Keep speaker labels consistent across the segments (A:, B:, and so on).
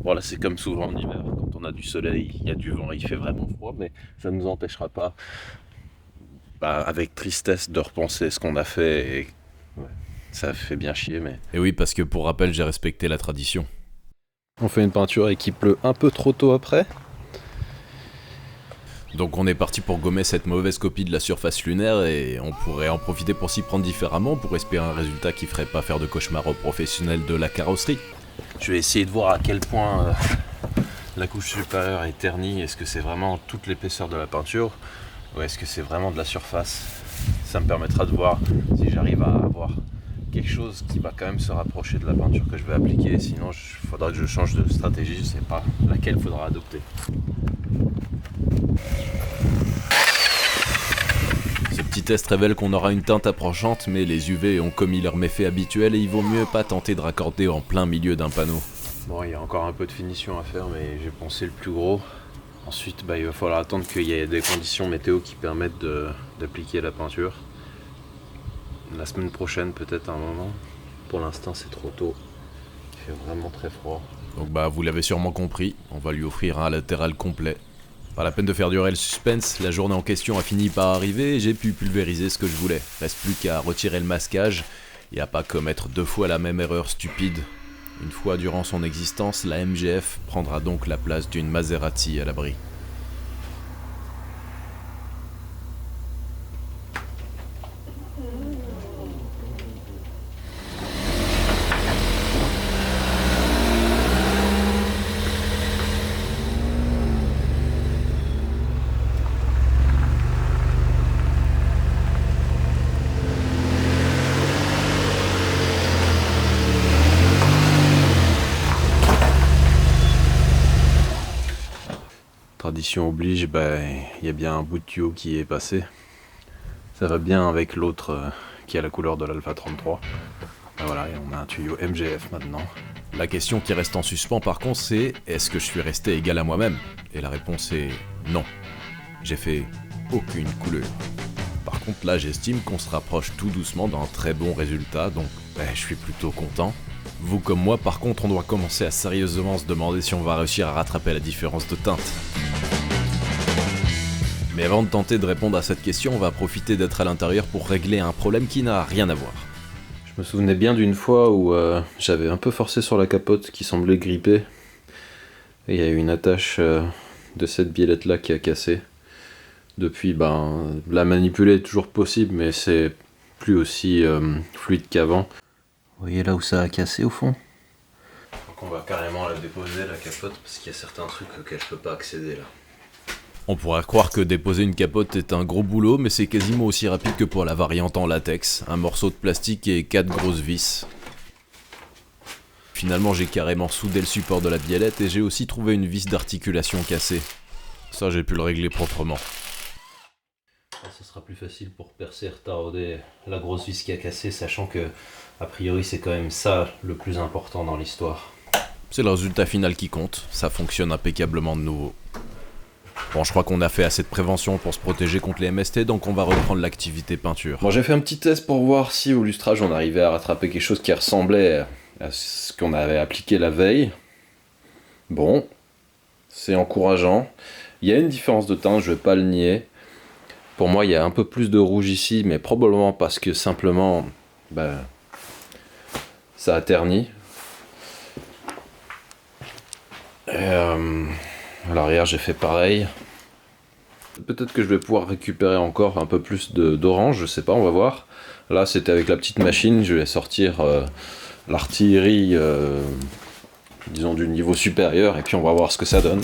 A: Voilà, c'est comme souvent en hiver, quand on a du soleil, il y a du vent, il fait vraiment froid, mais ça ne nous empêchera pas, avec tristesse, de repenser ce qu'on a fait. Et ouais, ça fait bien chier, mais...
B: Et oui, parce que pour rappel, j'ai respecté la tradition.
A: On fait une peinture et qui pleut un peu trop tôt après.
B: Donc on est parti pour gommer cette mauvaise copie de la surface lunaire et on pourrait en profiter pour s'y prendre différemment pour espérer un résultat qui ferait pas faire de cauchemar aux professionnels de la carrosserie.
A: Je vais essayer de voir à quel point la couche supérieure est ternie. Est-ce que c'est vraiment toute l'épaisseur de la peinture ou est-ce que c'est vraiment de la surface? Ça me permettra de voir si j'arrive à avoir quelque chose qui va quand même se rapprocher de la peinture que je vais appliquer. Sinon, il faudra que je change de stratégie. Je ne sais pas laquelle il faudra adopter.
B: Ce petit test révèle qu'on aura une teinte approchante, mais les UV ont commis leur méfait habituel et il vaut mieux pas tenter de raccorder en plein milieu d'un panneau.
A: Bon, il y a encore un peu de finition à faire, mais j'ai pensé le plus gros. Ensuite, il va falloir attendre qu'il y ait des conditions météo qui permettent d'appliquer la peinture. La semaine prochaine, peut-être un moment. Pour l'instant, c'est trop tôt. Il fait vraiment très froid.
B: Donc vous l'avez sûrement compris, on va lui offrir un latéral complet. Pas la peine de faire durer le suspense, la journée en question a fini par arriver et j'ai pu pulvériser ce que je voulais. Reste plus qu'à retirer le masquage et à pas commettre 2 fois la même erreur stupide. Une fois durant son existence, la MGF prendra donc la place d'une Maserati à l'abri.
A: Tradition oblige, il y a bien un bout de tuyau qui est passé. Ça va bien avec l'autre qui a la couleur de l'Alpha 33. Voilà, et on a un tuyau MGF maintenant.
B: La question qui reste en suspens par contre c'est est-ce que je suis resté égal à moi-même? Et la réponse est non. J'ai fait aucune couleur. Par contre là j'estime qu'on se rapproche tout doucement d'un très bon résultat, donc je suis plutôt content. Vous comme moi par contre on doit commencer à sérieusement se demander si on va réussir à rattraper la différence de teinte. Mais avant de tenter de répondre à cette question, on va profiter d'être à l'intérieur pour régler un problème qui n'a rien à voir.
A: Je me souvenais bien d'une fois où j'avais un peu forcé sur la capote qui semblait gripper. Et il y a eu une attache de cette biellette là qui a cassé. Depuis, la manipuler est toujours possible, mais c'est plus aussi fluide qu'avant. Vous voyez là où ça a cassé au fond? Donc on va carrément la déposer la capote parce qu'il y a certains trucs auxquels je peux pas accéder là.
B: On pourrait croire que déposer une capote est un gros boulot, mais c'est quasiment aussi rapide que pour la variante en latex, un morceau de plastique et 4 grosses vis. Finalement j'ai carrément soudé le support de la biellette et j'ai aussi trouvé une vis d'articulation cassée. Ça j'ai pu le régler proprement.
A: Ça sera plus facile pour percer, retarder la grosse vis qui a cassé, sachant que a priori c'est quand même ça le plus important dans l'histoire.
B: C'est le résultat final qui compte, ça fonctionne impeccablement de nouveau. Bon, je crois qu'on a fait assez de prévention pour se protéger contre les MST, donc on va reprendre l'activité peinture.
A: Bon, j'ai fait un petit test pour voir si au lustrage on arrivait à rattraper quelque chose qui ressemblait à ce qu'on avait appliqué la veille. Bon, c'est encourageant. Il y a une différence de teinte, je vais pas le nier. Pour moi, il y a un peu plus de rouge ici, mais probablement parce que simplement, ça a terni. À l'arrière, j'ai fait pareil. Peut-être que je vais pouvoir récupérer encore un peu plus d'orange, je sais pas, on va voir. Là, c'était avec la petite machine, je vais sortir l'artillerie, disons, du niveau supérieur, et puis on va voir ce que ça donne.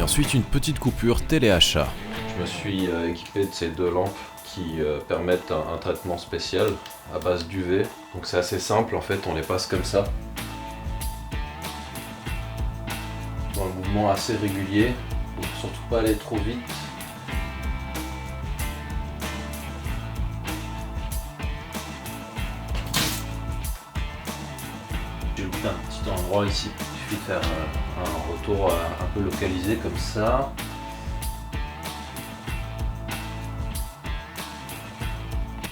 B: Ensuite une petite coupure téléachat.
A: Je me suis équipé de ces 2 lampes qui permettent un traitement spécial à base d'UV. Donc c'est assez simple en fait, on les passe comme ça. Dans un mouvement assez régulier, il ne faut surtout pas aller trop vite. un petit endroit ici. Il suffit de faire un retour un peu localisé comme ça.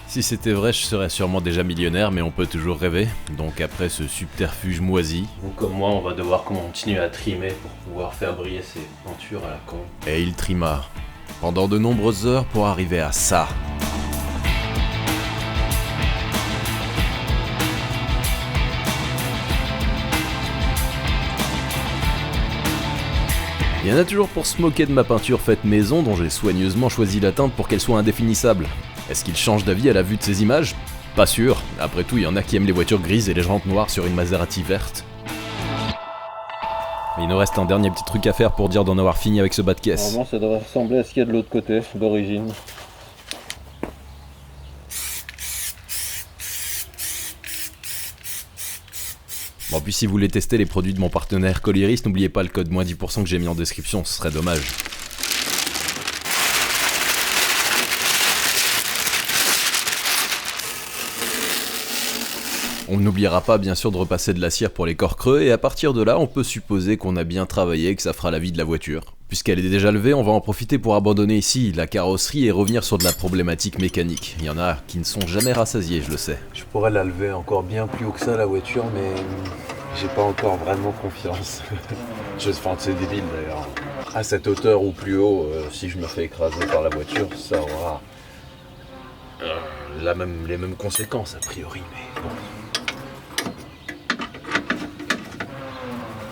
B: Si c'était vrai, je serais sûrement déjà millionnaire, mais on peut toujours rêver. Donc après ce subterfuge moisi...
A: Vous comme moi, on va devoir continuer à trimer pour pouvoir faire briller ces peintures à la con.
B: Et il trima pendant de nombreuses heures pour arriver à ça. Il y en a toujours pour se moquer de ma peinture faite maison dont j'ai soigneusement choisi la teinte pour qu'elle soit indéfinissable. Est-ce qu'il change d'avis à la vue de ces images ? Pas sûr. Après tout, il y en a qui aiment les voitures grises et les jantes noires sur une Maserati verte. Il nous reste un dernier petit truc à faire pour dire d'en avoir fini avec ce bas de caisse.
A: Normalement, ça devrait ressembler à ce qu'il y a de l'autre côté, d'origine.
B: Bon, puis si vous voulez tester les produits de mon partenaire Colliris, n'oubliez pas le code -10% que j'ai mis en description, ce serait dommage. On n'oubliera pas bien sûr de repasser de la cire pour les corps creux, et à partir de là, on peut supposer qu'on a bien travaillé et que ça fera la vie de la voiture. Puisqu'elle est déjà levée, on va en profiter pour abandonner ici la carrosserie et revenir sur de la problématique mécanique. Il y en a qui ne sont jamais rassasiés, je le sais.
A: Je pourrais la lever encore bien plus haut que ça, la voiture, mais j'ai pas encore vraiment confiance. Enfin, c'est débile d'ailleurs. À cette hauteur ou plus haut, si je me fais écraser par la voiture, ça aura les mêmes conséquences a priori, mais bon.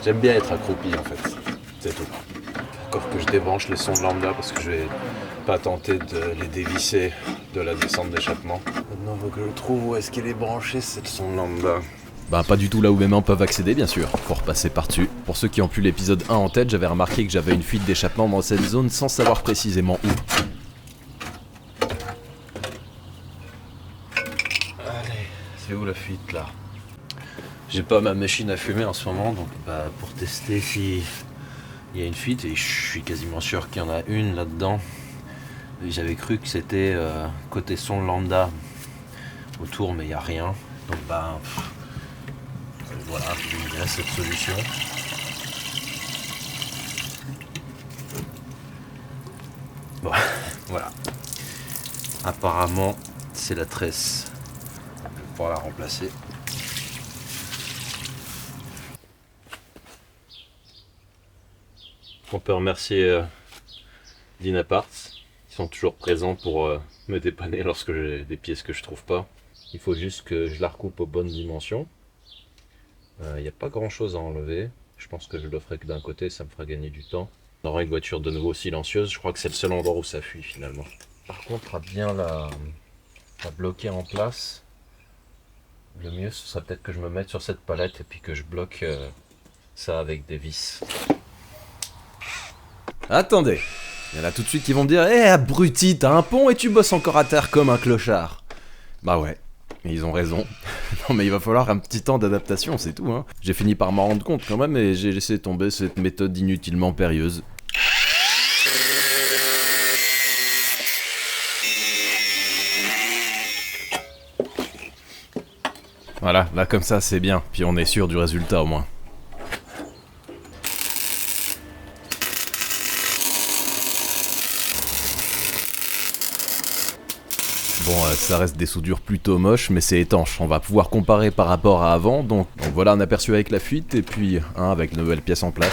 A: J'aime bien être accroupi en fait, c'est tout. Encore que je débranche les sondes lambda parce que je vais pas tenter de les dévisser de la descente d'échappement. Maintenant, faut que je trouve où est-ce qu'elle est branchée cette sonde lambda.
B: Bah pas du tout là où mes mains peuvent accéder bien sûr, faut repasser par-dessus. Pour ceux qui ont pu l'épisode 1 en tête, j'avais remarqué que j'avais une fuite d'échappement dans cette zone sans savoir précisément où.
A: Allez, c'est où la fuite là ? J'ai pas ma machine à fumer en ce moment, donc pour tester si il y a une fuite, et je suis quasiment sûr qu'il y en a une là-dedans. J'avais cru que c'était côté son lambda autour, mais il n'y a rien. Donc voilà, il y a cette solution. Bon, voilà. Apparemment, c'est la tresse. Je vais pouvoir la remplacer. On peut remercier Dynaparts, qui sont toujours présents pour me dépanner lorsque j'ai des pièces que je trouve pas. Il faut juste que je la recoupe aux bonnes dimensions. Il n'y a pas grand chose à enlever. Je pense que je le ferai que d'un côté, ça me fera gagner du temps. On aura une voiture de nouveau silencieuse. Je crois que c'est le seul endroit où ça fuit finalement. Par contre, à bien la bloquer en place, le mieux ce serait peut-être que je me mette sur cette palette et puis que je bloque ça avec des vis.
B: Attendez, il y en a tout de suite qui vont me dire « Eh abruti, t'as un pont et tu bosses encore à terre comme un clochard !» Bah ouais, mais ils ont raison. Non mais il va falloir un petit temps d'adaptation, c'est tout hein. J'ai fini par m'en rendre compte quand même et j'ai laissé tomber cette méthode inutilement périlleuse. Voilà, là comme ça c'est bien, puis on est sûr du résultat au moins. Bon, ça reste des soudures plutôt moches, mais c'est étanche. On va pouvoir comparer par rapport à avant. Donc voilà un aperçu avec la fuite, et puis un avec de nouvelles pièces en place.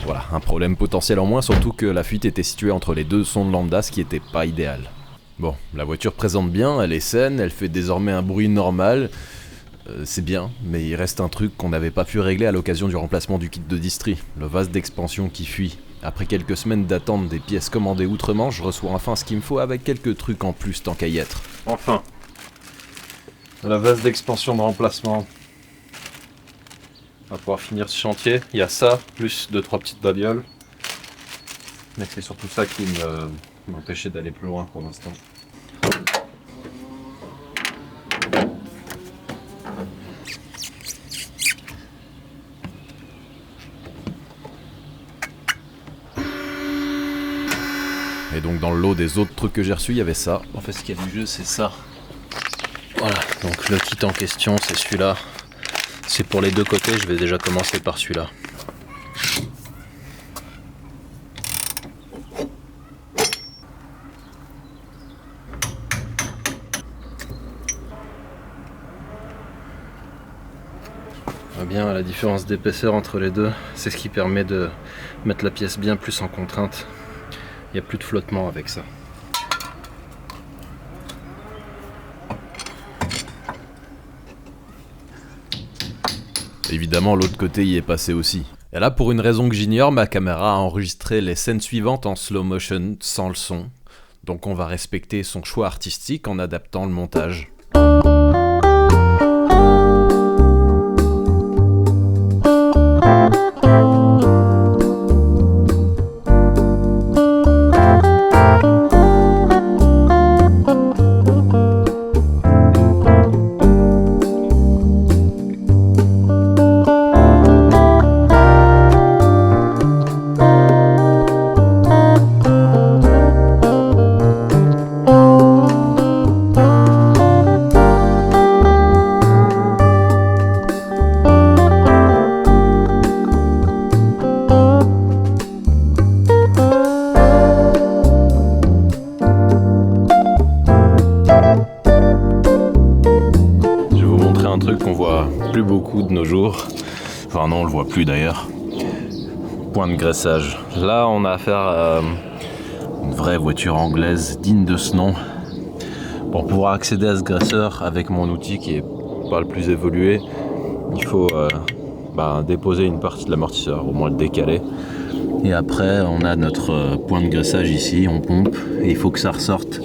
B: Voilà, un problème potentiel en moins, surtout que la fuite était située entre les deux sondes lambda, ce qui était pas idéal. Bon, la voiture présente bien, elle est saine, elle fait désormais un bruit normal. C'est bien, mais il reste un truc qu'on n'avait pas pu régler à l'occasion du remplacement du kit de distri, le vase d'expansion qui fuit. Après quelques semaines d'attente des pièces commandées outre-Manche, je reçois enfin ce qu'il me faut avec quelques trucs en plus tant qu'à y être.
A: Enfin, la vase d'expansion de remplacement. On va pouvoir finir ce chantier. Il y a ça, plus 2-3 petites babioles. Mais c'est surtout ça qui m'empêchait d'aller plus loin pour l'instant.
B: donc dans le lot des autres trucs que j'ai reçus, il y avait ça.
A: En fait, ce qu'il y a du jeu, c'est ça. Voilà, donc le kit en question, c'est celui-là. C'est pour les deux côtés, je vais déjà commencer par celui-là. Bien, la différence d'épaisseur entre les deux, c'est ce qui permet de mettre la pièce bien plus en contrainte. Il n'y a plus de flottement avec ça.
B: Évidemment, l'autre côté y est passé aussi. Et là, pour une raison que j'ignore, ma caméra a enregistré les scènes suivantes en slow motion, sans le son. Donc on va respecter son choix artistique en adaptant le montage.
A: Plus beaucoup de nos jours, enfin non on le voit plus d'ailleurs, point de graissage. Là on a affaire à une vraie voiture anglaise digne de ce nom. Pour pouvoir accéder à ce graisseur avec mon outil qui est pas le plus évolué, il faut déposer une partie de l'amortisseur, au moins le décaler. Et après on a notre point de graissage ici, on pompe et il faut que ça ressorte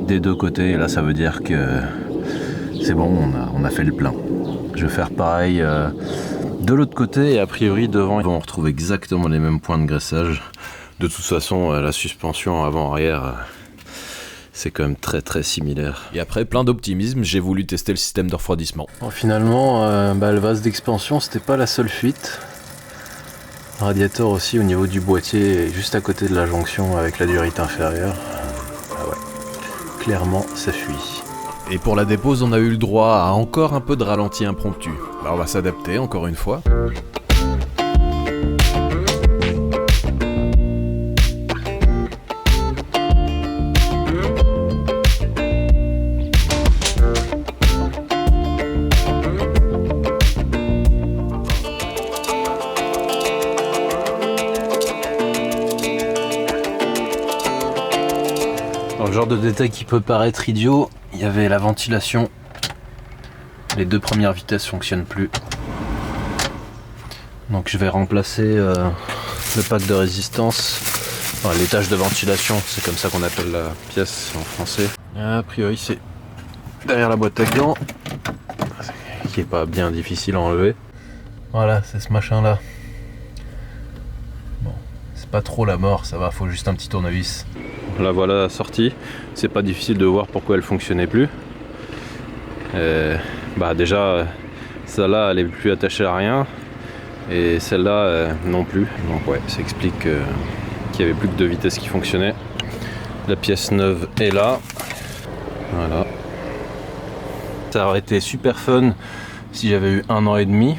A: des deux côtés. Et là ça veut dire que c'est bon, on a fait le plein. Je vais faire pareil de l'autre côté et a priori devant on retrouve exactement les mêmes points de graissage. De toute façon la suspension avant-arrière c'est quand même très très similaire.
B: Et après plein d'optimisme, j'ai voulu tester le système de refroidissement.
A: Bon, finalement le vase d'expansion c'était pas la seule fuite. Le radiateur aussi au niveau du boîtier juste à côté de la jonction avec la durite inférieure. Ah ouais, clairement ça fuit.
B: Et pour la dépose, on a eu le droit à encore un peu de ralenti impromptu. On va s'adapter encore une fois.
A: Dans le genre de détail qui peut paraître idiot, il y avait la ventilation. Les deux premières vitesses fonctionnent plus. Donc je vais remplacer le pack de résistance, enfin l'étage de ventilation, c'est comme ça qu'on appelle la pièce en français. A priori c'est derrière la boîte à gants, qui est pas bien difficile à enlever. Voilà, c'est ce machin là. Bon, c'est pas trop la mort, ça va, faut juste un petit tournevis. La voilà sortie, c'est pas difficile de voir pourquoi elle fonctionnait plus. Déjà celle-là elle est plus attachée à rien et celle-là non plus. Donc ouais, ça explique qu'il n'y avait plus que deux vitesses qui fonctionnaient. La pièce neuve est là. Voilà. Ça aurait été super fun si j'avais eu 1 an et demi.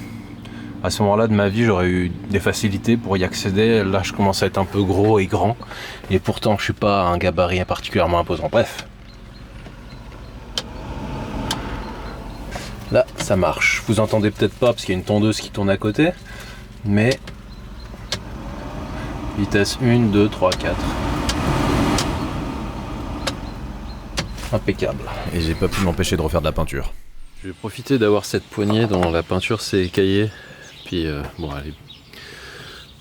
A: À ce moment-là de ma vie, j'aurais eu des facilités pour y accéder. Là, je commence à être un peu gros et grand. Et pourtant, je suis pas un gabarit particulièrement imposant. Bref. Là, ça marche. Vous entendez peut-être pas parce qu'il y a une tondeuse qui tourne à côté. Mais vitesse 1, 2, 3, 4. Impeccable.
B: Et j'ai pas pu m'empêcher de refaire de la peinture.
A: Je vais profiter d'avoir cette poignée dont la peinture s'est écaillée. Puis bon, elle est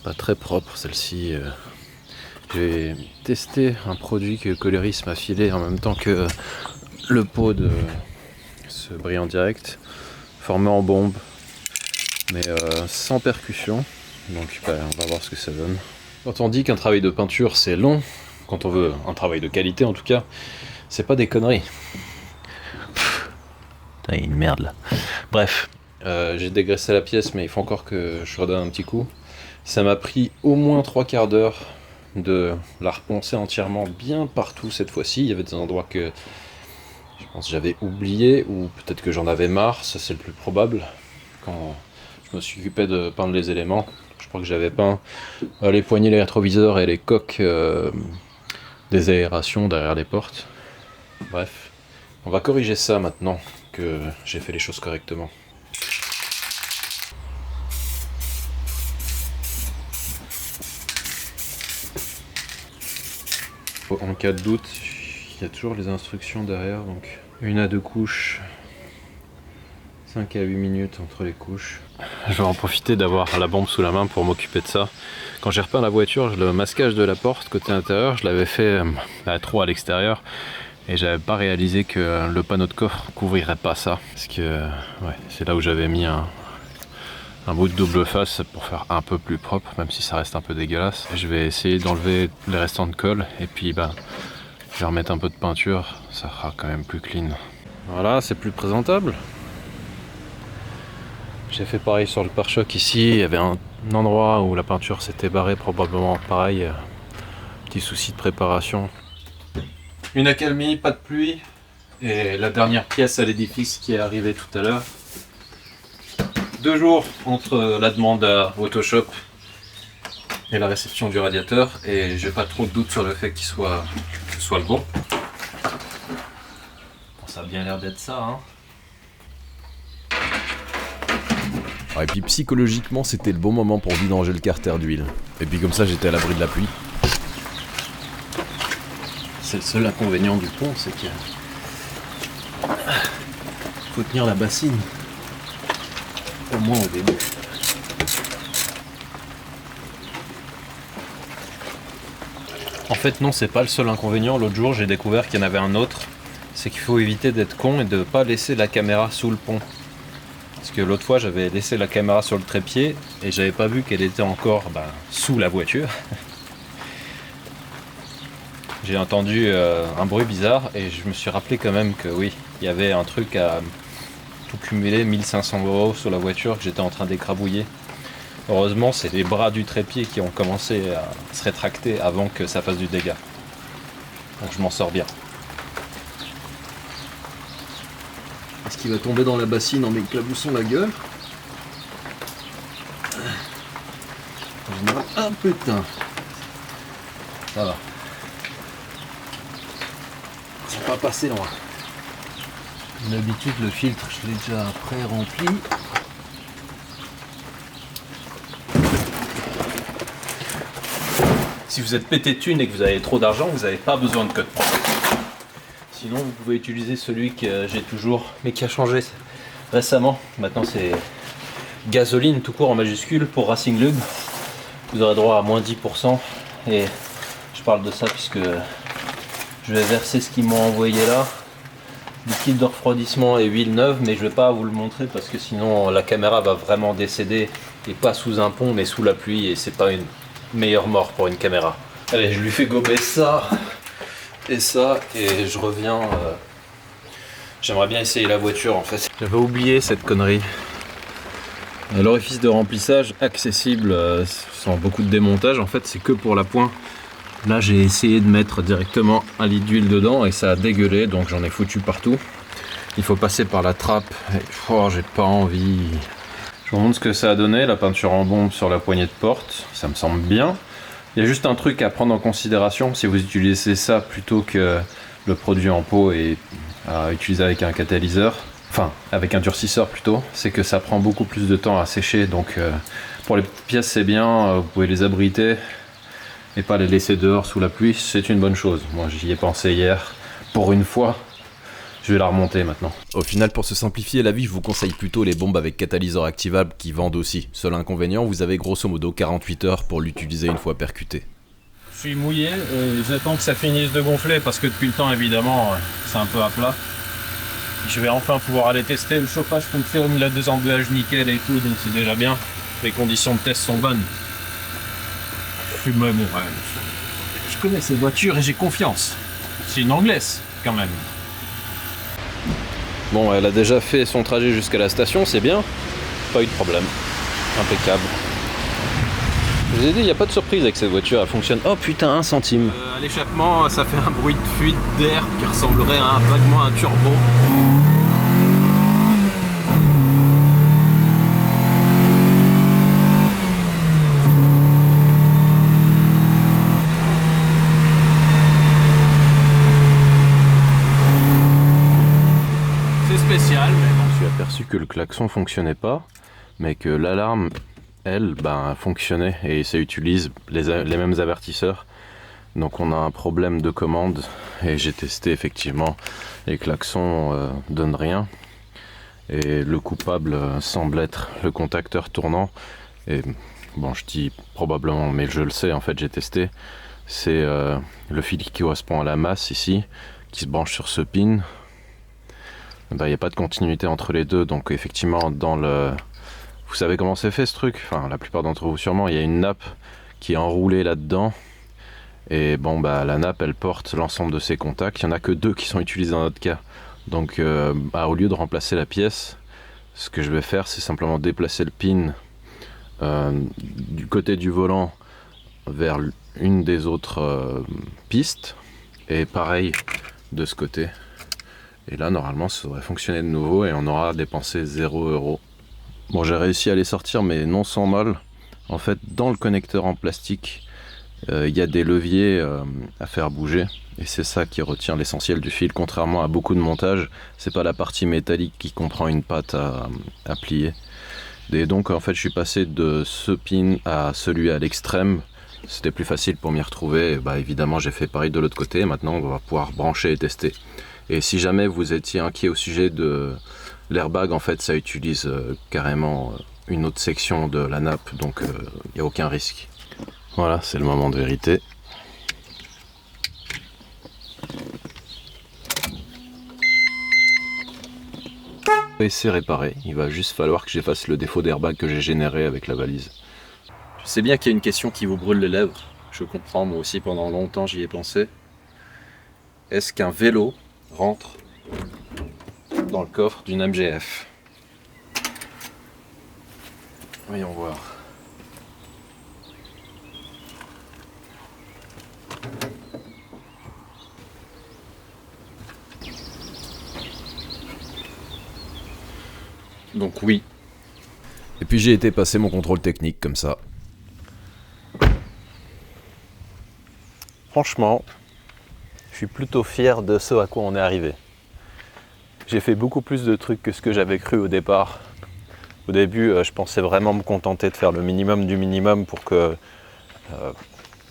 A: pas très propre celle-ci. J'ai testé un produit que Coloris m'a filé en même temps que le pot de ce brillant direct, formé en bombe, mais sans percussion. Donc on va voir ce que ça donne. Quand on dit qu'un travail de peinture c'est long, quand on veut un travail de qualité en tout cas, c'est pas des conneries. Putain, il y a une merde là. Bref, j'ai dégraissé la pièce, mais il faut encore que je redonne un petit coup. Ça m'a pris au moins 3/4 d'heure de la reponcer entièrement bien partout cette fois-ci. Il y avait des endroits que je pense que j'avais oublié, ou peut-être que j'en avais marre, ça c'est le plus probable. Quand je me suis occupé de peindre les éléments, je crois que j'avais peint les poignées, les rétroviseurs et les coques des aérations derrière les portes. Bref, on va corriger ça maintenant que j'ai fait les choses correctement. En cas de doute, il y a toujours les instructions derrière, donc 1 à 2 couches, 5 à 8 minutes entre les couches. Je vais en profiter d'avoir la bombe sous la main pour m'occuper de ça. Quand j'ai repeint la voiture, le masquage de la porte côté intérieur, je l'avais fait trop à l'extérieur et j'avais pas réalisé que le panneau de coffre couvrirait pas ça. Parce que ouais, c'est là où j'avais mis un bout de double face pour faire un peu plus propre, même si ça reste un peu dégueulasse. Je vais essayer d'enlever les restants de colle et puis je vais remettre un peu de peinture, ça sera quand même plus clean. Voilà, c'est plus présentable. J'ai fait pareil sur le pare-choc ici, il y avait un endroit où la peinture s'était barrée, probablement pareil, petit souci de préparation. Une accalmie, pas de pluie, et la dernière pièce à l'édifice qui est arrivée tout à l'heure. 2 jours entre la demande à Autoshop et la réception du radiateur, et j'ai pas trop de doute sur le fait que ce soit le bon. Bon, ça a bien l'air d'être ça, hein.
B: Et puis psychologiquement, c'était le bon moment pour vidanger le carter d'huile. Et puis comme ça, j'étais à l'abri de la pluie.
A: C'est le seul inconvénient du pont, c'est qu'il faut tenir la bassine. Au moins au début. En fait non, c'est pas le seul inconvénient. L'autre jour j'ai découvert qu'il y en avait un autre. C'est qu'il faut éviter d'être con et de pas laisser la caméra sous le pont. Parce que l'autre fois j'avais laissé la caméra sur le trépied et j'avais pas vu qu'elle était encore sous la voiture. J'ai entendu un bruit bizarre et je me suis rappelé quand même que oui, il y avait un truc à tout cumulé, 1500 € sur la voiture que j'étais en train d'écrabouiller. Heureusement, c'est les bras du trépied qui ont commencé à se rétracter avant que ça fasse du dégât. Donc je m'en sors bien. Est-ce qu'il va tomber dans la bassine en m'éclaboussant la gueule? En général, ah putain! Ça va. C'est pas passé loin. D'habitude, le filtre, je l'ai déjà pré-rempli. Si vous êtes pété de thunes et que vous avez trop d'argent, vous n'avez pas besoin de code promo. Sinon, vous pouvez utiliser celui que j'ai toujours, mais qui a changé récemment. Maintenant, c'est gasoline tout court en majuscule pour Racing Lube. Vous aurez droit à moins 10%. Et je parle de ça puisque je vais verser ce qu'ils m'ont envoyé là. Liquide de refroidissement et huile neuve, mais je vais pas vous le montrer parce que sinon la caméra va vraiment décéder, et pas sous un pont mais sous la pluie, et c'est pas une meilleure mort pour une caméra. Allez, je lui fais gober ça et ça et je reviens. J'aimerais bien essayer la voiture en fait. J'avais oublié cette connerie. L'orifice de remplissage accessible sans beaucoup de démontage, en fait c'est que pour la pointe. Là j'ai essayé de mettre directement 1 litre d'huile dedans et ça a dégueulé, donc j'en ai foutu partout. Il faut passer par la trappe et j'ai pas envie. Je vous montre ce que ça a donné, la peinture en bombe sur la poignée de porte, ça me semble bien. Il y a juste un truc à prendre en considération si vous utilisez ça plutôt que le produit en pot et à utiliser avec un catalyseur, enfin avec un durcisseur plutôt, c'est que ça prend beaucoup plus de temps à sécher, donc pour les pièces c'est bien, vous pouvez les abriter et pas les laisser dehors sous la pluie, c'est une bonne chose. Moi j'y ai pensé hier, pour une fois, je vais la remonter maintenant.
B: Au final, pour se simplifier la vie, je vous conseille plutôt les bombes avec catalyseur activable qui vendent aussi. Seul inconvénient, vous avez grosso modo 48 heures pour l'utiliser une fois percuté.
C: Je suis mouillé, j'attends que ça finisse de gonfler parce que depuis le temps évidemment c'est un peu à plat. Je vais enfin pouvoir aller tester le chauffage fonctionne, la désemballage nickel et tout, donc c'est déjà bien. Les conditions de test sont bonnes. Je connais ces voitures et j'ai confiance. C'est une anglaise quand même.
A: Bon, elle a déjà fait son trajet jusqu'à la station, c'est bien. Pas eu de problème. Impeccable. Je vous ai dit, il n'y a pas de surprise avec cette voiture, elle fonctionne. Oh putain, 1 centime.
B: À l'échappement, ça fait un bruit de fuite d'air qui ressemblerait vaguement à un turbo. C'est spécial, mais bon.
A: Je me suis aperçu que le klaxon fonctionnait pas, mais que l'alarme, elle, fonctionnait et ça utilise les mêmes avertisseurs. Donc on a un problème de commande et j'ai testé effectivement, les klaxons donnent rien et le coupable semble être le contacteur tournant. Et bon, je dis probablement, mais je le sais, en fait j'ai testé, c'est le fil qui correspond à la masse ici, qui se branche sur ce pin. Il n'y a pas de continuité entre les deux, donc effectivement vous savez comment c'est fait ce truc, enfin la plupart d'entre vous sûrement, il y a une nappe qui est enroulée là-dedans. Et bon, la nappe elle porte l'ensemble de ces contacts. Il n'y en a que 2 qui sont utilisés dans notre cas. Donc au lieu de remplacer la pièce, ce que je vais faire, c'est simplement déplacer le pin du côté du volant vers une des autres pistes. Et pareil de ce côté. Et là normalement ça devrait fonctionner de nouveau et on aura dépensé 0 €. Bon, j'ai réussi à les sortir mais non sans mal. En fait, dans le connecteur en plastique, il y a des leviers à faire bouger et c'est ça qui retient l'essentiel du fil. Contrairement à beaucoup de montages, c'est pas la partie métallique qui comprend une patte à plier. Et donc en fait je suis passé de ce pin à celui à l'extrême. C'était plus facile pour m'y retrouver. Et évidemment j'ai fait pareil de l'autre côté. Maintenant on va pouvoir brancher et tester. Et si jamais vous étiez inquiet au sujet de l'airbag, en fait ça utilise carrément une autre section de la nappe, donc il n'y a aucun risque. Voilà, c'est le moment de vérité. Et c'est réparé, il va juste falloir que j'efface le défaut d'airbag que j'ai généré avec la valise. Je sais bien qu'il y a une question qui vous brûle les lèvres, je comprends, moi aussi pendant longtemps j'y ai pensé. Est-ce qu'un vélo rentre dans le coffre d'une MGF? Voyons voir. Donc oui.
B: Et puis j'ai été passer mon contrôle technique comme ça.
A: Franchement, je suis plutôt fier de ce à quoi on est arrivé. J'ai fait beaucoup plus de trucs que ce que j'avais cru au départ. Au début, je pensais vraiment me contenter de faire le minimum du minimum pour que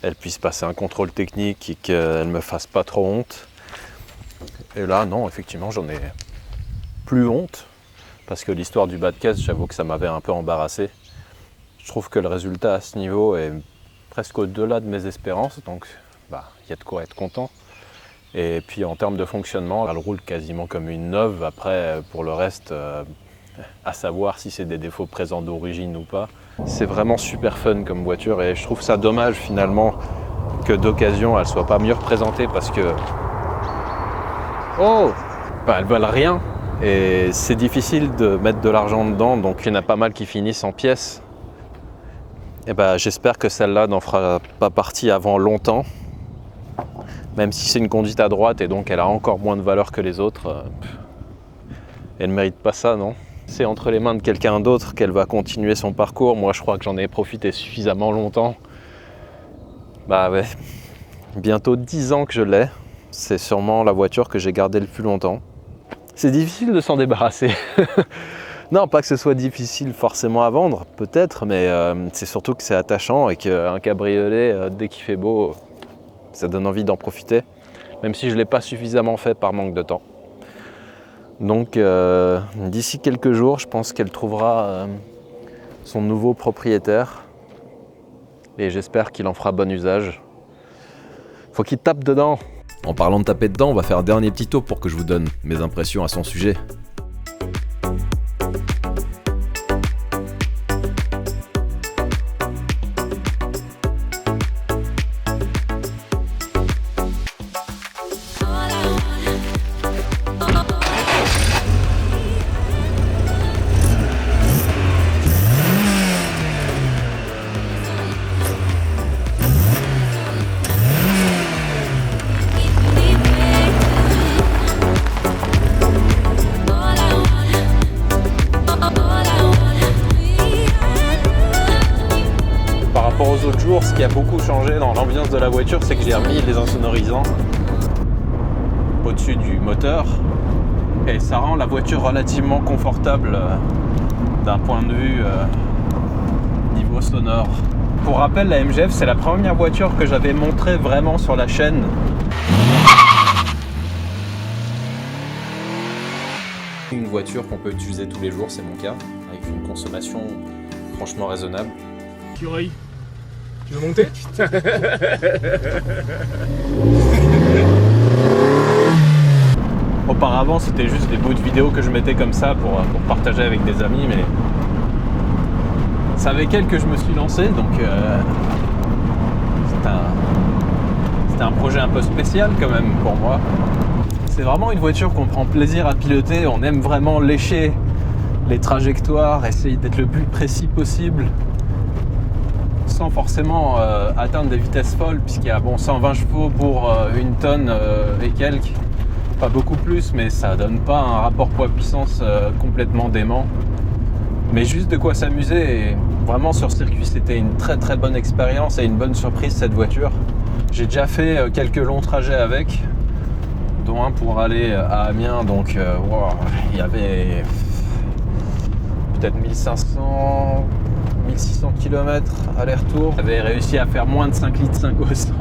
A: elle puisse passer un contrôle technique et qu'elle me fasse pas trop honte. Et là, non, effectivement, j'en ai plus honte. Parce que l'histoire du bas de caisse, j'avoue que ça m'avait un peu embarrassé. Je trouve que le résultat à ce niveau est presque au-delà de mes espérances, donc y a de quoi être content. Et puis en termes de fonctionnement, elle roule quasiment comme une neuve. Après, pour le reste, à savoir si c'est des défauts présents d'origine ou pas. C'est vraiment super fun comme voiture et je trouve ça dommage finalement que d'occasion elle soit pas mieux représentée parce que elles valent rien. Et c'est difficile de mettre de l'argent dedans, donc il y en a pas mal qui finissent en pièces. Et j'espère que celle-là n'en fera pas partie avant longtemps. Même si c'est une conduite à droite et donc elle a encore moins de valeur que les autres. Elle ne mérite pas ça, non? C'est entre les mains de quelqu'un d'autre qu'elle va continuer son parcours. Moi je crois que j'en ai profité suffisamment longtemps. Ouais, bientôt 10 ans que je l'ai. C'est sûrement la voiture que j'ai gardée le plus longtemps. C'est difficile de s'en débarrasser. Non, pas que ce soit difficile forcément à vendre, peut-être, mais c'est surtout que c'est attachant et qu'un cabriolet, dès qu'il fait beau, ça donne envie d'en profiter, même si je ne l'ai pas suffisamment fait par manque de temps. Donc d'ici quelques jours, je pense qu'elle trouvera son nouveau propriétaire et j'espère qu'il en fera bon usage. Faut qu'il tape dedans.
B: En parlant de taper dedans, on va faire un dernier petit tour pour que je vous donne mes impressions à son sujet.
C: qui a beaucoup changé dans l'ambiance de la voiture, c'est que j'ai remis les insonorisants au-dessus du moteur et ça rend la voiture relativement confortable d'un point de vue niveau sonore. Pour rappel, la MGF, c'est la première voiture que j'avais montrée vraiment sur la chaîne. Une voiture qu'on peut utiliser tous les jours, c'est mon cas, avec une consommation franchement raisonnable.
D: Curry, tu veux monter?
C: Auparavant, c'était juste des bouts de vidéos que je mettais comme ça pour partager avec des amis, mais c'est avec elle que je me suis lancé, donc c'était un projet un peu spécial quand même pour moi. C'est vraiment une voiture qu'on prend plaisir à piloter, on aime vraiment lécher les trajectoires, essayer d'être le plus précis possible, sans forcément atteindre des vitesses folles, puisqu'il y a 120 chevaux pour une tonne et quelques. Pas beaucoup plus, mais ça donne pas un rapport poids-puissance complètement dément. Mais juste de quoi s'amuser, et vraiment sur circuit c'était une très très bonne expérience et une bonne surprise cette voiture. J'ai déjà fait quelques longs trajets avec, dont un pour aller à Amiens, donc wow, il y avait peut-être 1500, 1600 km aller-retour. J'avais réussi à faire moins de 5 litres 5 au 100.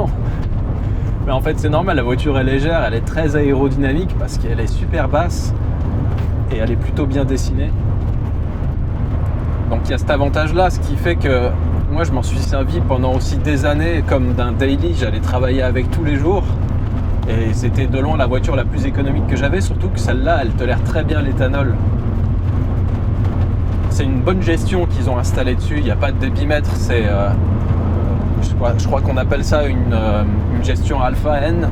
C: Mais en fait c'est normal, la voiture est légère, elle est très aérodynamique parce qu'elle est super basse et elle est plutôt bien dessinée. Donc il y a cet avantage là, ce qui fait que moi je m'en suis servi pendant aussi des années comme d'un daily, j'allais travailler avec tous les jours et c'était de loin la voiture la plus économique que j'avais, surtout que celle-là elle tolère très bien l'éthanol. C'est une bonne gestion qu'ils ont installée dessus, il n'y a pas de débitmètre, c'est... je crois qu'on appelle ça une gestion alpha N.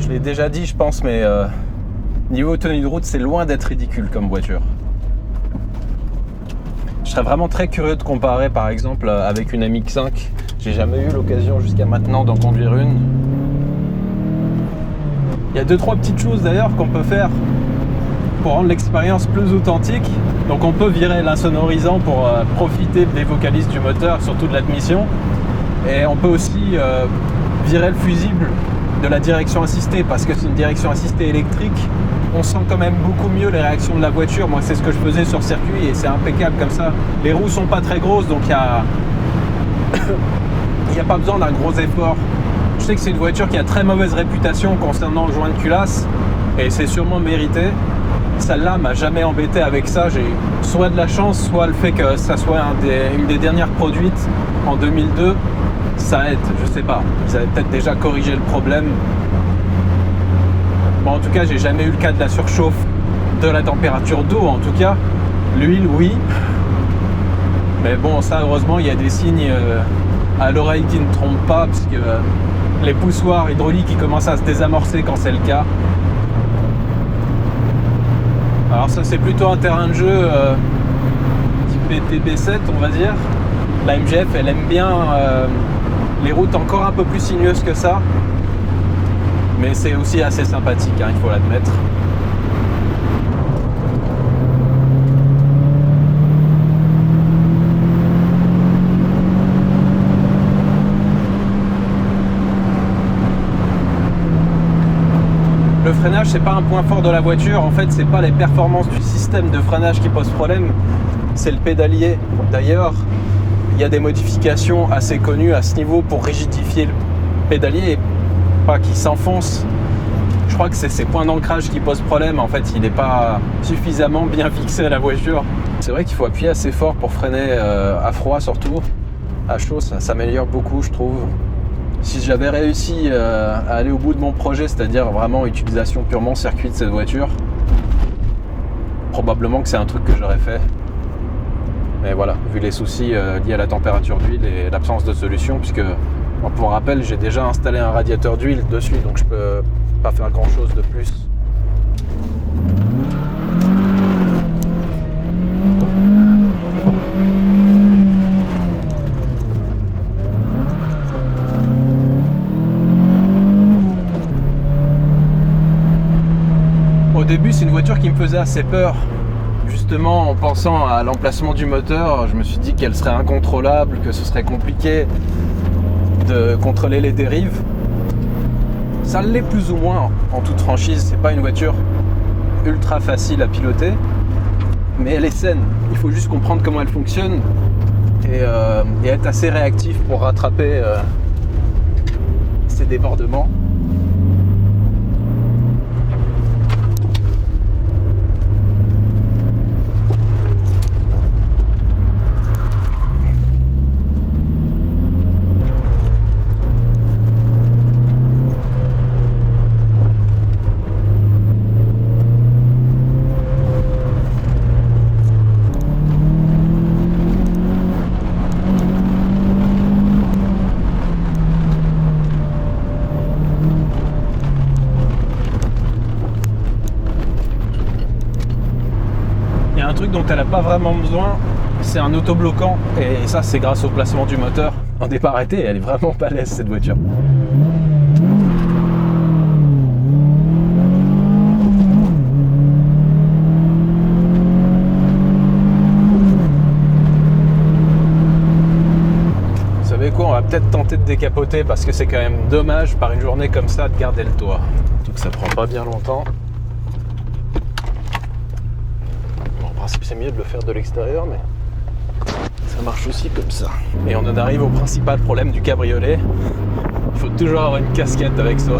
C: Je l'ai déjà dit, je pense, mais niveau tenue de route, c'est loin d'être ridicule comme voiture. Je serais vraiment très curieux de comparer par exemple avec une MX-5. J'ai jamais eu l'occasion jusqu'à maintenant d'en conduire une. Il y a 2-3 petites choses d'ailleurs qu'on peut faire pour rendre l'expérience plus authentique. Donc on peut virer l'insonorisant pour profiter des vocalises du moteur, surtout de l'admission. Et on peut aussi virer le fusible de la direction assistée parce que c'est une direction assistée électrique. On sent quand même beaucoup mieux les réactions de la voiture. Moi, c'est ce que je faisais sur circuit et c'est impeccable comme ça. Les roues sont pas très grosses, donc il n'y a pas besoin d'un gros effort. Je sais que c'est une voiture qui a très mauvaise réputation concernant le joint de culasse et c'est sûrement mérité. Celle-là m'a jamais embêté avec ça. J'ai soit de la chance, soit le fait que ça soit une des dernières produites en 2002. Ça aide, je sais pas. Ils avaient peut-être déjà corrigé le problème. Bon, en tout cas, j'ai jamais eu le cas de la surchauffe de la température d'eau, en tout cas. L'huile, oui. Mais bon, ça, heureusement, il y a des signes à l'oreille qui ne trompent pas, parce que les poussoirs hydrauliques, ils commencent à se désamorcer quand c'est le cas. Alors ça, c'est plutôt un terrain de jeu type TB7, on va dire. La MGF, elle aime bien les routes encore un peu plus sinueuses que ça. Mais c'est aussi assez sympathique, hein, il faut l'admettre. Le freinage, c'est pas un point fort de la voiture. En fait, c'est pas les performances du système de freinage qui posent problème, c'est le pédalier. D'ailleurs, il y a des modifications assez connues à ce niveau pour rigidifier le pédalier. Pas qu'il s'enfonce. Je crois que c'est ses points d'ancrage qui posent problème. En fait, il n'est pas suffisamment bien fixé à la voiture. C'est vrai qu'il faut appuyer assez fort pour freiner à froid surtout. À chaud, ça s'améliore beaucoup, je trouve. Si j'avais réussi à aller au bout de mon projet, c'est-à-dire vraiment utilisation purement circuit de cette voiture, probablement que c'est un truc que j'aurais fait. Mais voilà, vu les soucis liés à la température d'huile et l'absence de solution, puisque pour rappel, j'ai déjà installé un radiateur d'huile dessus, donc je peux pas faire grand chose de plus.
A: début, c'est une voiture qui me faisait assez peur. Justement, en pensant à l'emplacement du moteur, je me suis dit qu'elle serait incontrôlable, que ce serait compliqué de contrôler les dérives. Ça l'est plus ou moins en toute franchise. C'est pas une voiture ultra facile à piloter, mais elle est saine. Il faut juste comprendre comment elle fonctionne et être assez réactif pour rattraper ces débordements. Il y a un truc dont elle n'a pas vraiment besoin, c'est un autobloquant, et ça c'est grâce au placement du moteur. En départ arrêté, elle est vraiment balèze cette voiture. Vous savez quoi, on va peut-être tenter de décapoter parce que c'est quand même dommage par une journée comme ça de garder le toit. Donc ça prend pas bien longtemps. En principe, c'est mieux de le faire de l'extérieur, mais ça marche aussi comme ça. Et on en arrive au principal problème du cabriolet. Il faut toujours avoir une casquette avec soi.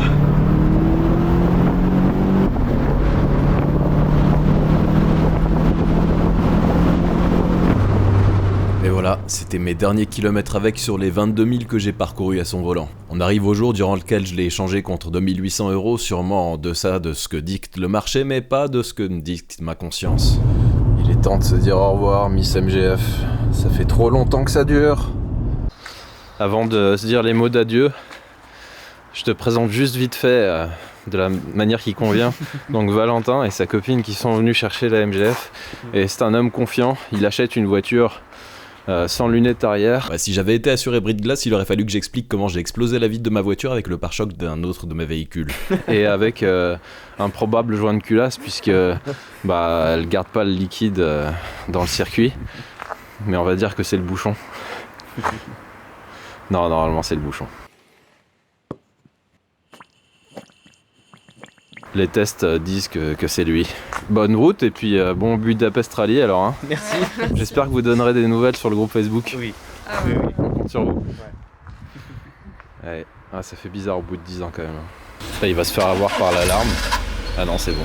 B: Et voilà, c'était mes derniers kilomètres avec sur les 22 000 que j'ai parcourus à son volant. On arrive au jour durant lequel je l'ai échangé contre 2800 €, sûrement en deçà de ce que dicte le marché, mais pas de ce que dicte ma conscience. Il est temps de se dire au revoir, Miss MGF. Ça fait trop longtemps que ça dure.
A: Avant de se dire les mots d'adieu, je te présente juste vite fait, de la manière qui convient, donc Valentin et sa copine qui sont venus chercher la MGF. Et c'est un homme confiant, il achète une voiture sans lunettes arrière.
B: Bah, si j'avais été assuré bris de glace, il aurait fallu que j'explique comment j'ai explosé la vitre de ma voiture avec le pare-choc d'un autre de mes véhicules.
A: Et avec un probable joint de culasse, puisque elle garde pas le liquide dans le circuit. Mais on va dire que c'est le bouchon. Non, normalement c'est le bouchon. Les tests disent que c'est lui. Bonne route et puis bon Budapest Rally alors. Hein.
C: Merci.
A: J'espère que vous donnerez des nouvelles sur le groupe Facebook.
C: Oui.
A: Oui. On compte sur vous. Ouais. Ah, ça fait bizarre au bout de 10 ans quand même. Là, il va se faire avoir par l'alarme. Ah non, c'est bon.